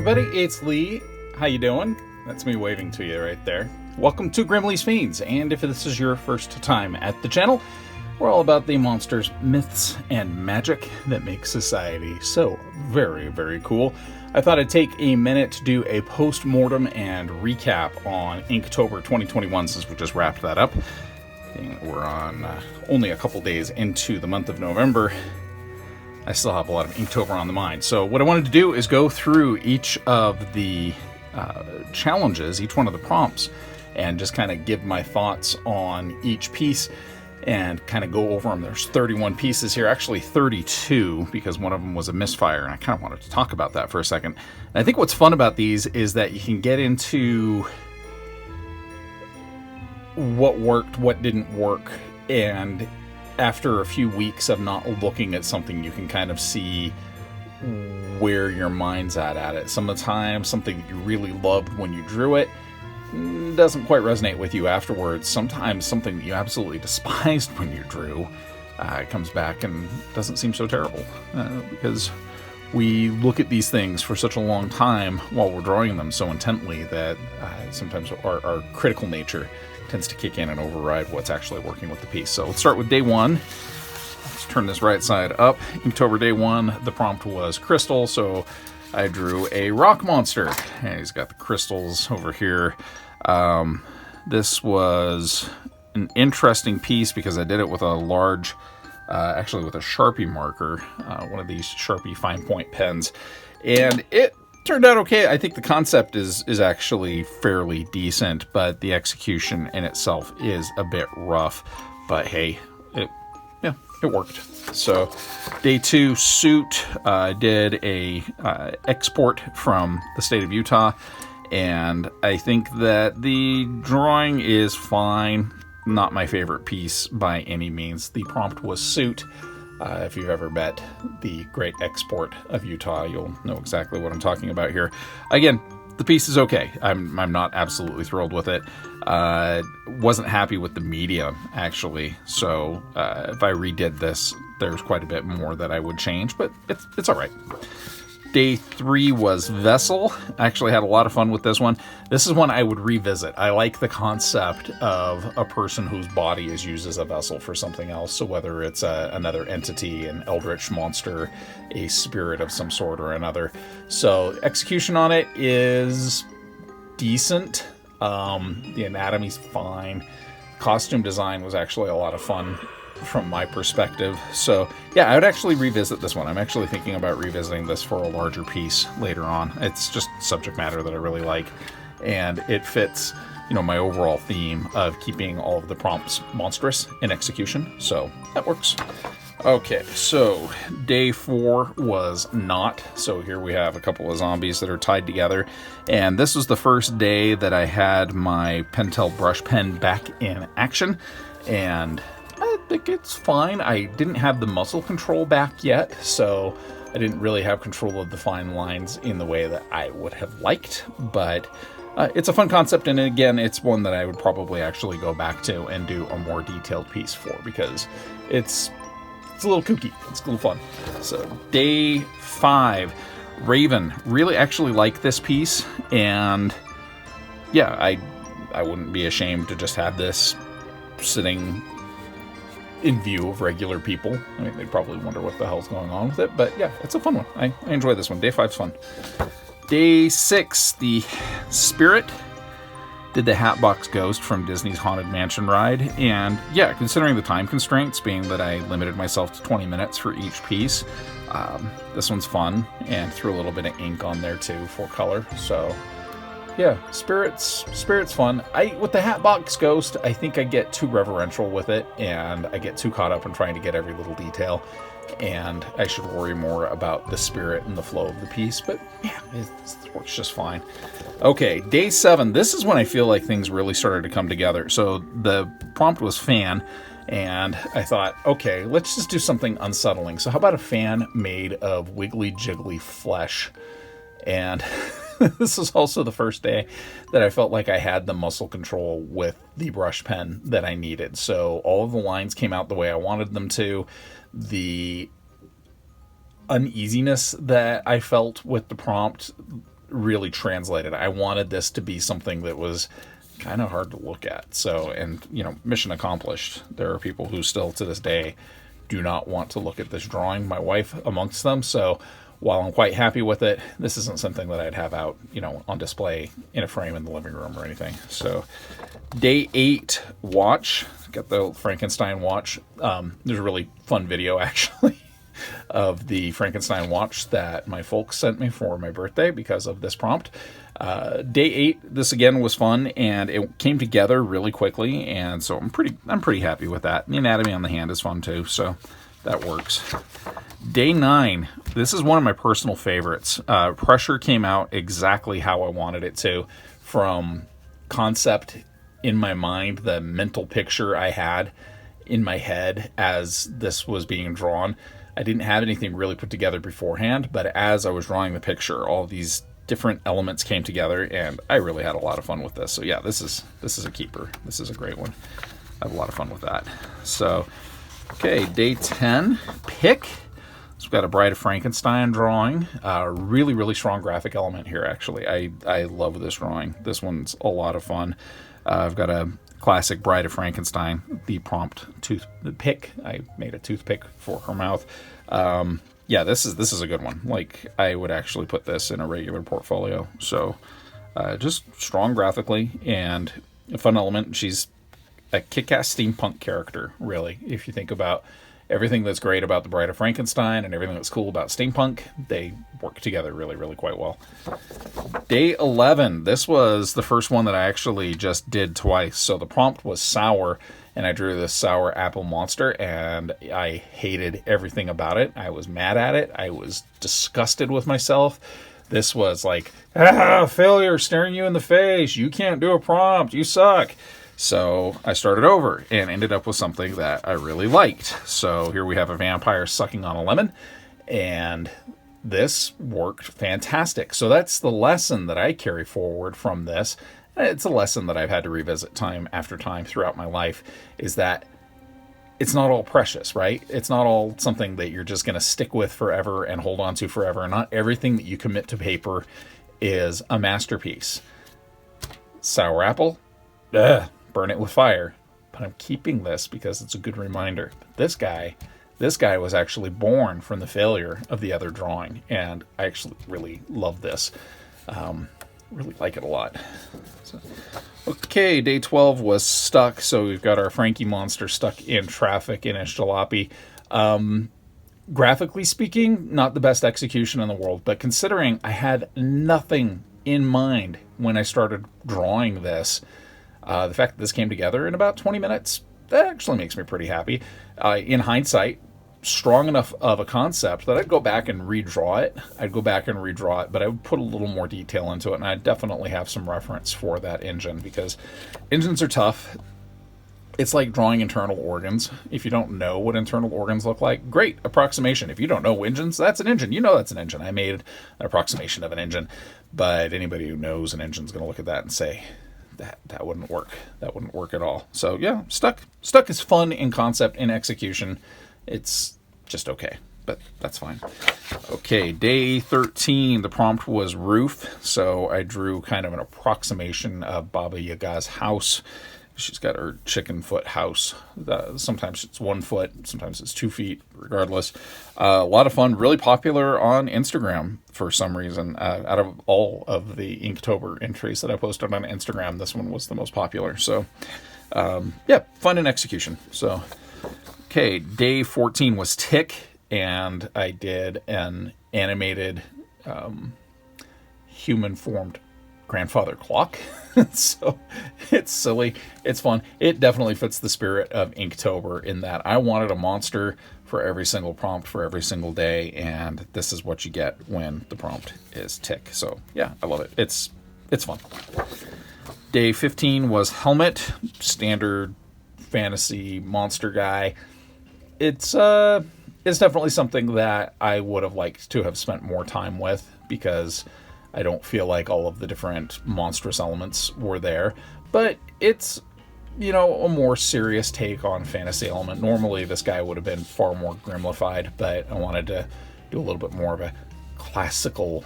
everybody, it's Lee. How you doing? That's me waving to you right there. Welcome to Grimmleighs Fiends, and if this is your first time at the channel, we're all about the monsters, myths, and magic that make society so very, very cool. I thought I'd take a minute to do a post-mortem and recap on Inktober 2021 since we just wrapped that up. We're on only a couple days into the month of November. I still have a lot of Inktober on the mind. So what I wanted to do is go through each of the challenges, each one of the prompts, and just kind of give my thoughts on each piece and kind of go over them. There's 31 pieces here, actually 32, because one of them was a misfire, and I kind of wanted to talk about that for a second. And I think what's fun about these is that you can get into what worked, what didn't work, and after a few weeks of not looking at something, you can kind of see where your mind's at it. Some of the time, something that you really loved when you drew it doesn't quite resonate with you afterwards. Sometimes something that you absolutely despised when you drew comes back and doesn't seem so terrible, because we look at these things for such a long time while we're drawing them so intently that sometimes our critical nature tends to kick in and override what's actually working with the piece. So let's start with day one. Let's turn this right side up. Inktober day one, the prompt was crystal, so I drew a rock monster. And he's got the crystals over here. This was an interesting piece because I did it with a large, actually with a Sharpie marker, one of these Sharpie fine point pens. And it turned out okay. I think the concept is actually fairly decent, but the execution in itself is a bit rough. But hey, it worked. So day two, suit, did a export from the state of Utah, and I think that the drawing is fine. Not my favorite piece by any means. The prompt was suit. If you've ever met the great export of Utah, you'll know exactly what I'm talking about here. Again, the piece is okay. I'm not absolutely thrilled with it. Wasn't happy with the medium, actually. So if I redid this, there's quite a bit more that I would change, but it's all right. Day three was Vessel. I actually had a lot of fun with this one. This is one I would revisit. I like the concept of a person whose body is used as a vessel for something else. So whether it's another entity, an eldritch monster, a spirit of some sort or another. So execution on it is decent. The anatomy's fine. Costume design was actually a lot of fun from my perspective. So yeah, I would actually revisit this one. I'm actually thinking about revisiting this for a larger piece later on. It's just subject matter that I really like, and it fits, my overall theme of keeping all of the prompts monstrous in execution. So that works. Okay, so day four was not. So here we have a couple of zombies that are tied together, and this was the first day that I had my Pentel brush pen back in action, and I think it's fine. I didn't have the muscle control back yet, so I didn't really have control of the fine lines in the way that I would have liked, but it's a fun concept, and again, it's one that I would probably actually go back to and do a more detailed piece for, because it's a little kooky. It's a little fun. So day five, Raven. Really actually like this piece, and yeah, I wouldn't be ashamed to just have this sitting in view of regular people. I mean, they'd probably wonder what the hell's going on with it, but yeah, it's a fun one. I enjoy this one. Day five's fun. Day six, the Spirit, did the Hatbox Ghost from Disney's Haunted Mansion ride, and yeah, considering the time constraints, being that I limited myself to 20 minutes for each piece, this one's fun, and threw a little bit of ink on there too for color. So yeah, Spirit's fun. With the Hatbox Ghost, I think I get too reverential with it, and I get too caught up in trying to get every little detail, and I should worry more about the spirit and the flow of the piece, but yeah, it works just fine. Okay, day seven. This is when I feel like things really started to come together. So the prompt was fan, and I thought, okay, let's just do something unsettling. So how about a fan made of wiggly jiggly flesh? And this is also the first day that I felt like I had the muscle control with the brush pen that I needed. So all of the lines came out the way I wanted them to. The uneasiness that I felt with the prompt really translated. I wanted this to be something that was kind of hard to look at. So, and mission accomplished. There are people who still to this day do not want to look at this drawing, my wife amongst them. So while I'm quite happy with it, this isn't something that I'd have out, on display in a frame in the living room or anything. So day 8 watch, got the Frankenstein watch. There's a really fun video actually of the Frankenstein watch that my folks sent me for my birthday because of this prompt. Day 8, this again was fun, and it came together really quickly, and so I'm pretty happy with that. The anatomy on the hand is fun too, so that works. Day 9, this is one of my personal favorites. Pressure came out exactly how I wanted it to, from concept in my mind, the mental picture I had in my head as this was being drawn. I didn't have anything really put together beforehand, but as I was drawing the picture, all these different elements came together, and I really had a lot of fun with this. So yeah, this is a keeper. This is a great one. I have a lot of fun with that. So, okay, day 10, pick. So we've got a Bride of Frankenstein drawing. Really, really strong graphic element here, actually. I love this drawing. This one's a lot of fun. I've got a classic Bride of Frankenstein, the prompt toothpick. I made a toothpick for her mouth. Yeah, this is a good one. Like, I would actually put this in a regular portfolio. So, just strong graphically and a fun element. She's a kick-ass steampunk character, really. If you think about everything that's great about the Bride of Frankenstein and everything that's cool about steampunk, they work together really, really quite well. Day 11. This was the first one that I actually just did twice. So the prompt was sour, and I drew this sour apple monster, and I hated everything about it. I was mad at it. I was disgusted with myself. This was like, failure staring you in the face. You can't do a prompt. You suck. So I started over and ended up with something that I really liked. So here we have a vampire sucking on a lemon, and this worked fantastic. So that's the lesson that I carry forward from this. It's a lesson that I've had to revisit time after time throughout my life, is that it's not all precious, right? It's not all something that you're just going to stick with forever and hold on to forever. And not everything that you commit to paper is a masterpiece. Sour apple, burn it with fire. But I'm keeping this because it's a good reminder. This guy was actually born from the failure of the other drawing, and I actually really love this. Really like it a lot. So, okay, day 12 was stuck. So we've got our Frankie monster stuck in traffic in his jalopy. Graphically speaking, not the best execution in the world, but considering I had nothing in mind when I started drawing this, the fact that this came together in about 20 minutes, that actually makes me pretty happy. In hindsight, strong enough of a concept that I'd go back and redraw it. But I would put a little more detail into it, and I definitely have some reference for that engine, because engines are tough. It's like drawing internal organs. If you don't know what internal organs look like, great approximation. If you don't know engines, that's an engine. You know that's an engine. I made an approximation of an engine, but anybody who knows an engine is going to look at that and say, that wouldn't work. That wouldn't work at all. So yeah, stuck is fun in concept. In execution, it's just okay, but that's fine. Okay, day 13, the prompt was roof. So I drew kind of an approximation of Baba Yaga's house. She's got her chicken foot house. Sometimes it's 1 foot, sometimes it's 2 feet, regardless. A lot of fun, really popular on Instagram for some reason. Out of all of the Inktober entries that I posted on Instagram, this one was the most popular. So, yeah, fun in execution. So, okay, day 14 was tick, and I did an animated human-formed grandfather clock. So it's silly, it's fun. It definitely fits the spirit of Inktober in that I wanted a monster for every single prompt for every single day, and this is what you get when the prompt is tick. So yeah, I love it. It's fun. Day 15 was helmet, standard fantasy monster guy. It's definitely something that I would have liked to have spent more time with, because I don't feel like all of the different monstrous elements were there. But it's, a more serious take on fantasy element. Normally, this guy would have been far more Grimmleighfied, but I wanted to do a little bit more of a classical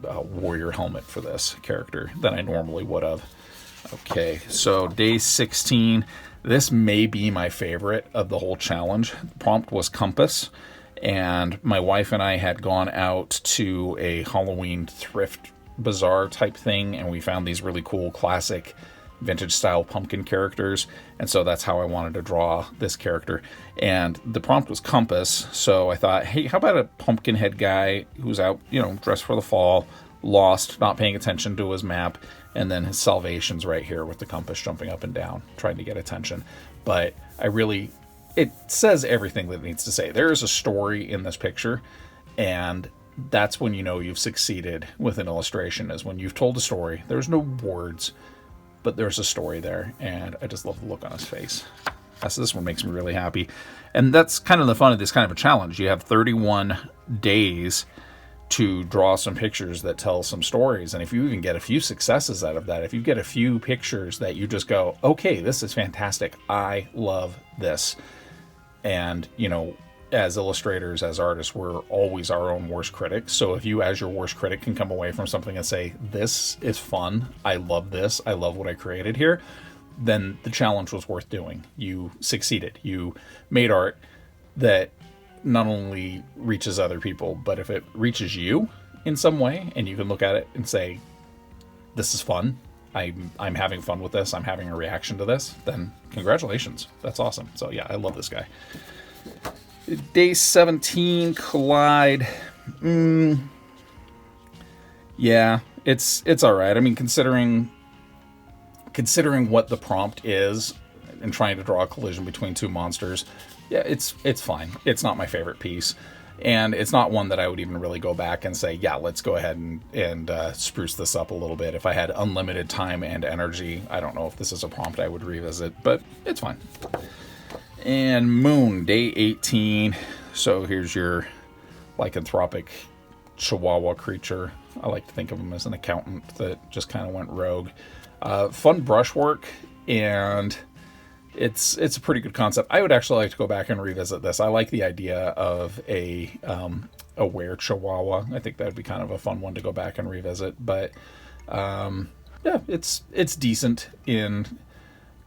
warrior helmet for this character than I normally would have. Okay, so day 16. This may be my favorite of the whole challenge. The prompt was compass, and my wife and I had gone out to a Halloween thrift bazaar type thing, and we found these really cool classic vintage style pumpkin characters, and so that's how I wanted to draw this character. And the prompt was compass, so I thought, hey, how about a pumpkin head guy who's out, dressed for the fall, lost, not paying attention to his map, and then his salvation's right here with the compass jumping up and down, trying to get attention. But it says everything that it needs to say. There is a story in this picture, and that's when you know you've succeeded with an illustration, is when you've told a story. There's no words, but there's a story there, and I just love the look on his face. So this one makes me really happy. And that's kind of the fun of this kind of a challenge. You have 31 days to draw some pictures that tell some stories. And if you even get a few successes out of that, if you get a few pictures that you just go, okay, this is fantastic, I love this. And, as illustrators, as artists, we're always our own worst critics. So if you, as your worst critic, can come away from something and say, this is fun, I love this, I love what I created here, then the challenge was worth doing. You succeeded. You made art that not only reaches other people, but if it reaches you in some way, and you can look at it and say, this is fun, I'm having fun with this, I'm having a reaction to this, then congratulations. That's awesome. So yeah, I love this guy. Day 17, Collide. Yeah, it's all right. I mean, considering what the prompt is and trying to draw a collision between two monsters, yeah, it's fine. It's not my favorite piece, and it's not one that I would even really go back and say, yeah, let's go ahead and spruce this up a little bit. If I had unlimited time and energy, I don't know if this is a prompt I would revisit, but it's fine. And Moon, day 18. So here's your lycanthropic Chihuahua creature. I like to think of him as an accountant that just kind of went rogue. Fun brushwork, and it's a pretty good concept. I would actually like to go back and revisit this. I like the idea of a were Chihuahua. I think that would be kind of a fun one to go back and revisit. But yeah, it's decent in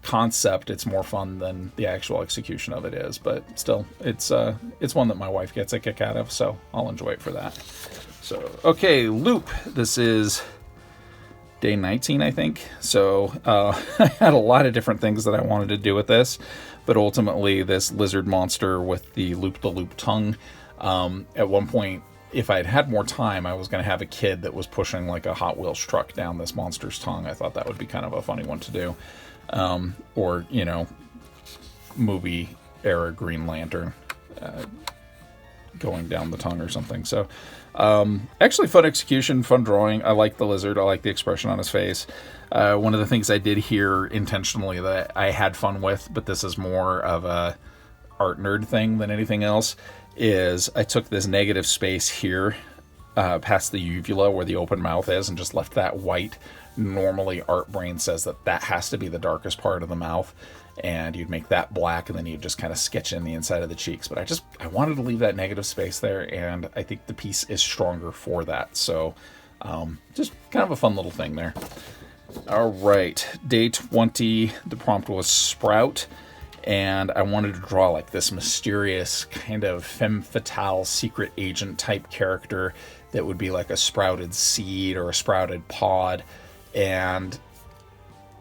concept. It's more fun than the actual execution of it is, but still, it's one that my wife gets a kick out of, so I'll enjoy it for that. So okay, Loop. This is day 19, I think. So I had a lot of different things that I wanted to do with this, but ultimately this lizard monster with the loop tongue. At one point, if I'd had more time, I was going to have a kid that was pushing like a Hot Wheels truck down this monster's tongue. I thought that would be kind of a funny one to do. Or, movie era Green Lantern going down the tongue or something. So actually fun execution, fun drawing. I like the lizard. I like the expression on his face. One of the things I did here intentionally that I had fun with, but this is more of a art nerd thing than anything else, is I took this negative space here past the uvula where the open mouth is and just left that white. Normally Art Brain says that has to be the darkest part of the mouth, and you'd make that black, and then you'd just kind of sketch in the inside of the cheeks. But I wanted to leave that negative space there, and I think the piece is stronger for that. So just kind of a fun little thing there. All right, day 20, the prompt was Sprout, and I wanted to draw like this mysterious kind of femme fatale secret agent type character that would be like a sprouted seed or a sprouted pod. And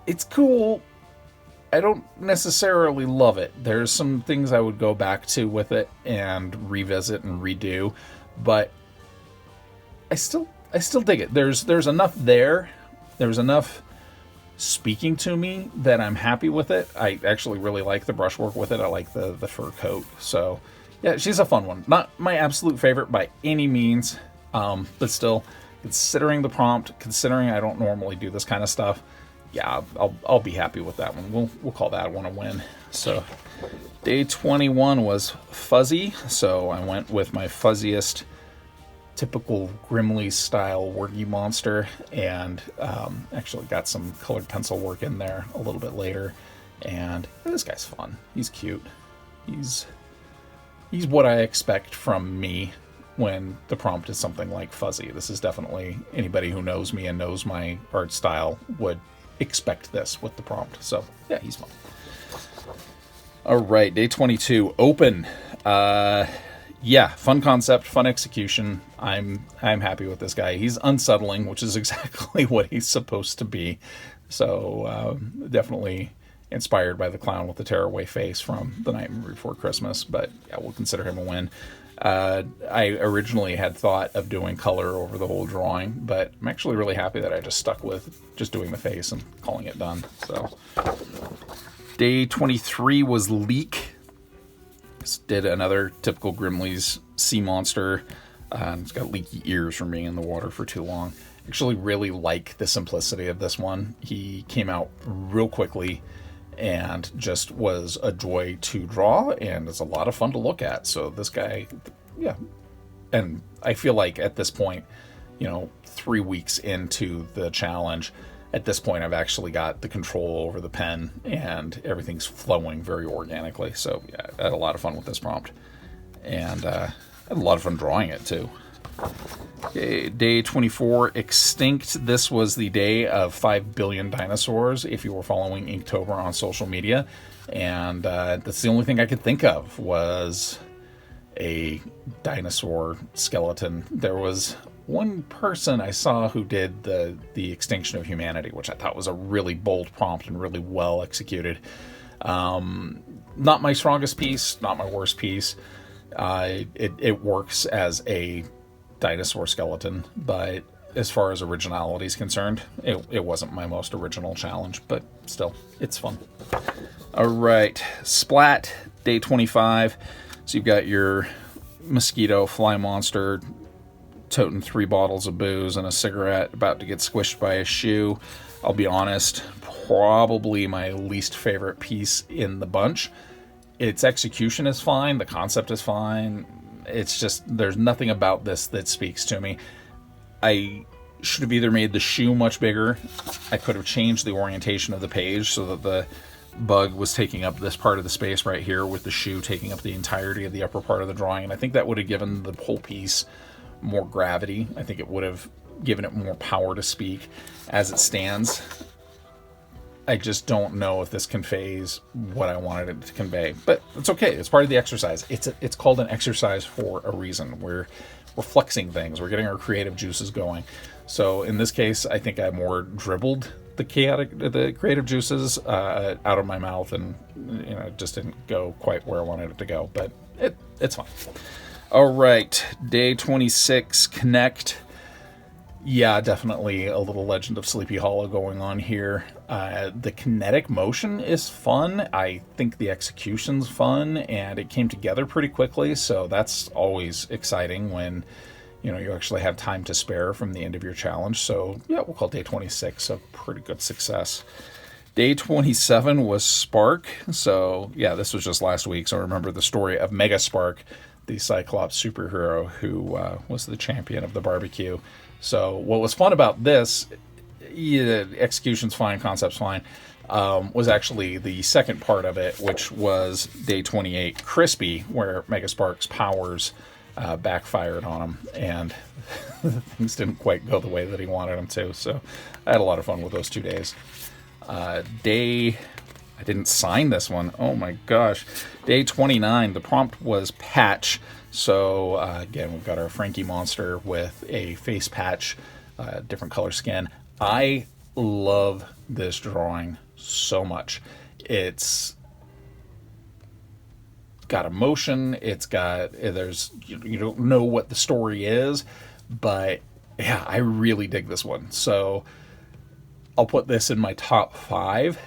it's cool. I don't necessarily love it. There's some things I would go back to with it and revisit and redo, but I still dig it. There's enough there. There's enough speaking to me that I'm happy with it. I actually really like the brushwork with it. I like the fur coat. So yeah, she's a fun one. Not my absolute favorite by any means, but still, considering the prompt, considering I don't normally do this kind of stuff, yeah, I'll be happy with that one. We'll call that one a win. So day 21 was Fuzzy, so I went with my fuzziest typical Grimmleigh style worky monster, and actually got some colored pencil work in there a little bit later. And this guy's fun. He's cute. He's what I expect from me when the prompt is something like fuzzy. This is definitely, anybody who knows me and knows my art style would expect this with the prompt. So yeah, he's fun. All right, day 22, open. Yeah, fun concept, fun execution. I'm happy with this guy. He's unsettling, which is exactly what he's supposed to be. So definitely inspired by the clown with the tearaway face from The Night Before Christmas. But yeah, we'll consider him a win. I originally had thought of doing color over the whole drawing, but I'm actually really happy that I just stuck with just doing the face and calling it done. So day 23 was Leak. Just did another typical Grimmleighs sea monster. It's got leaky ears from being in the water for too long. Actually really like the simplicity of this one. He came out real quickly and just was a joy to draw, and it's a lot of fun to look at. So this guy, yeah. And I feel like at this point, 3 weeks into the challenge, at this point I've actually got the control over the pen and everything's flowing very organically. So yeah, I had a lot of fun with this prompt, and I had a lot of fun drawing it too. Okay, day 24, Extinct. This was the day of 5 billion dinosaurs, if you were following Inktober on social media. And that's the only thing I could think of was a dinosaur skeleton. There was one person I saw who did the extinction of humanity, which I thought was a really bold prompt and really well executed. Not my strongest piece, not my worst piece. It works as a dinosaur skeleton, but as far as originality is concerned, it wasn't my most original challenge, but still, it's fun. All right, Splat, day 25. So you've got your mosquito fly monster toting 3 bottles of booze and a cigarette, about to get squished by a shoe. I'll be honest, probably my least favorite piece in the bunch. Its execution is fine, the concept is fine. It's just, there's nothing about this that speaks to me. I should have either made the shoe much bigger. I could have changed the orientation of the page so that the bug was taking up this part of the space right here, with the shoe taking up the entirety of the upper part of the drawing. And I think that would have given the whole piece more gravity. I think it would have given it more power to speak. As it stands, I just don't know if this conveys what I wanted it to convey, but it's okay. It's part of the exercise. It's called an exercise for a reason. We're flexing things. We're getting our creative juices going. So in this case, I think I more dribbled the creative juices out of my mouth, and it just didn't go quite where I wanted it to go. But it's fine. All right, day 26, Connect. Yeah, definitely a little Legend of Sleepy Hollow going on here. The kinetic motion is fun. I think the execution's fun, and it came together pretty quickly, so that's always exciting when you actually have time to spare from the end of your challenge. So yeah, we'll call day 26 a pretty good success. Day 27 was Spark. So yeah, this was just last week, so remember the story of Mega Spark, the Cyclops superhero who was the champion of the barbecue. So what was fun about this, yeah, execution's fine, concept's fine, was actually the second part of it, which was day 28, Crispy, where Mega Spark's powers backfired on him, and things didn't quite go the way that he wanted them to. So I had a lot of fun with those 2 days. I didn't sign this one. Oh my gosh. Day 29, the prompt was Patch. So again, we've got our Frankie monster with a face patch, different color skin. I love this drawing so much. It's got emotion. You don't know what the story is, but yeah, I really dig this one. So I'll put this in my top 5.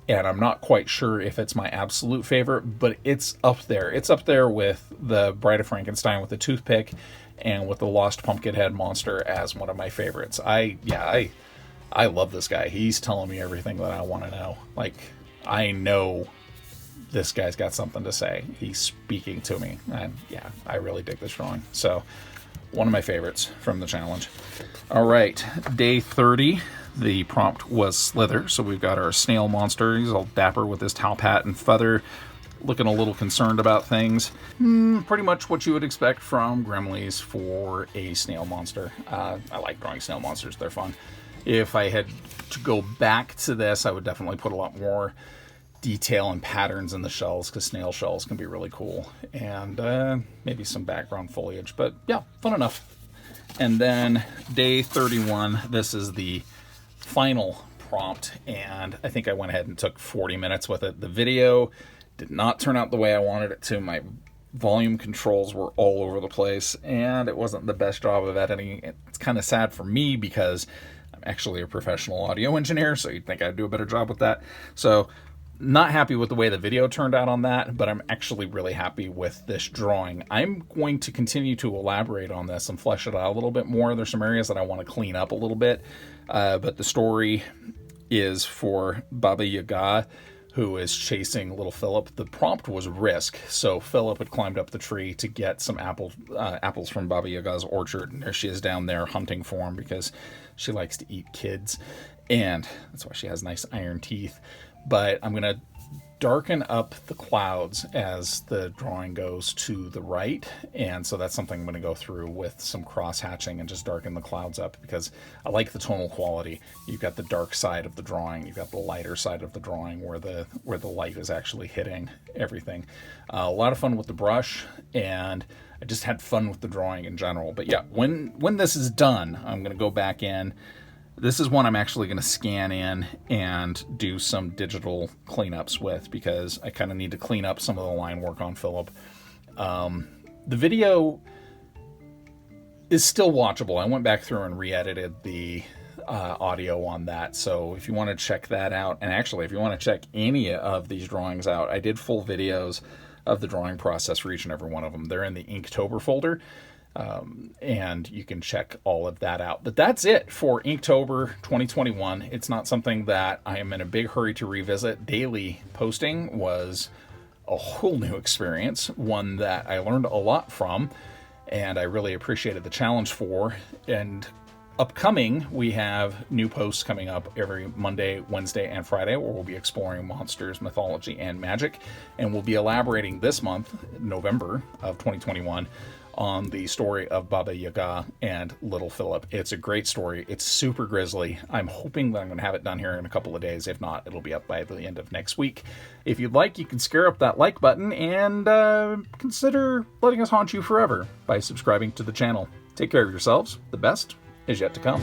And I'm not quite sure if it's my absolute favorite, but it's up there. It's up there with the Bride of Frankenstein with the toothpick, and with the Lost Pumpkinhead monster as one of my favorites. I love this guy. He's telling me everything that I want to know. Like, I know this guy's got something to say. He's speaking to me. And yeah, I really dig this drawing. So, one of my favorites from the challenge. All right, day 30. The prompt was Slither, so we've got our snail monster. He's all dapper with his top hat and feather. looking a little concerned about things. Pretty much what you would expect from Grimmleighs for a snail monster. I like drawing snail monsters, they're fun. If I had to go back to this, I would definitely put a lot more detail and patterns in the shells, because snail shells can be really cool. And maybe some background foliage, but yeah, fun enough. And then day 31, this is the final prompt, and I think I went ahead and took 40 minutes with it. The video did not turn out the way I wanted it to. My volume controls were all over the place, and it wasn't the best job of editing. It's kind of sad for me because I'm actually a professional audio engineer, so you'd think I'd do a better job with that. So not happy with the way the video turned out on that, but I'm actually really happy with this drawing. I'm going to continue to elaborate on this and flesh it out a little bit more. There's some areas that I want to clean up a little bit, but the story is for Baba Yaga, who is chasing little Philip. The prompt was risk, so Philip had climbed up the tree to get some apples from Baba Yaga's orchard, and there she is down there hunting for him because she likes to eat kids, and that's why she has nice iron teeth. But I'm going to darken up the clouds as the drawing goes to the right, and so that's something I'm going to go through with some cross hatching and just darken the clouds up, because I like the tonal quality. You've got the dark side of the drawing, you've got the lighter side of the drawing where the light is actually hitting everything. A lot of fun with the brush, and I just had fun with the drawing in general. But yeah, when this is done, I'm going to go back in. This is one I'm actually going to scan in and do some digital cleanups with, because I kind of need to clean up some of the line work on Philip. The video is still watchable. I went back through and re-edited the audio on that, so if you want to check that out, and actually if you want to check any of these drawings out, I did full videos of the drawing process for each and every one of them. They're in the Inktober folder. And you can check all of that out. But that's it for Inktober 2021. It's not something that I am in a big hurry to revisit. Daily posting was a whole new experience, one that I learned a lot from, and I really appreciated the challenge for. And upcoming, we have new posts coming up every Monday, Wednesday, and Friday, where we'll be exploring monsters, mythology, and magic. And we'll be elaborating this month, November of 2021, on the story of Baba Yaga and Little Philip. It's a great story. It's super grisly. I'm hoping that I'm going to have it done here in a couple of days. If not, it'll be up by the end of next week. If you'd like, you can scare up that like button and consider letting us haunt you forever by subscribing to the channel. Take care of yourselves. The best is yet to come.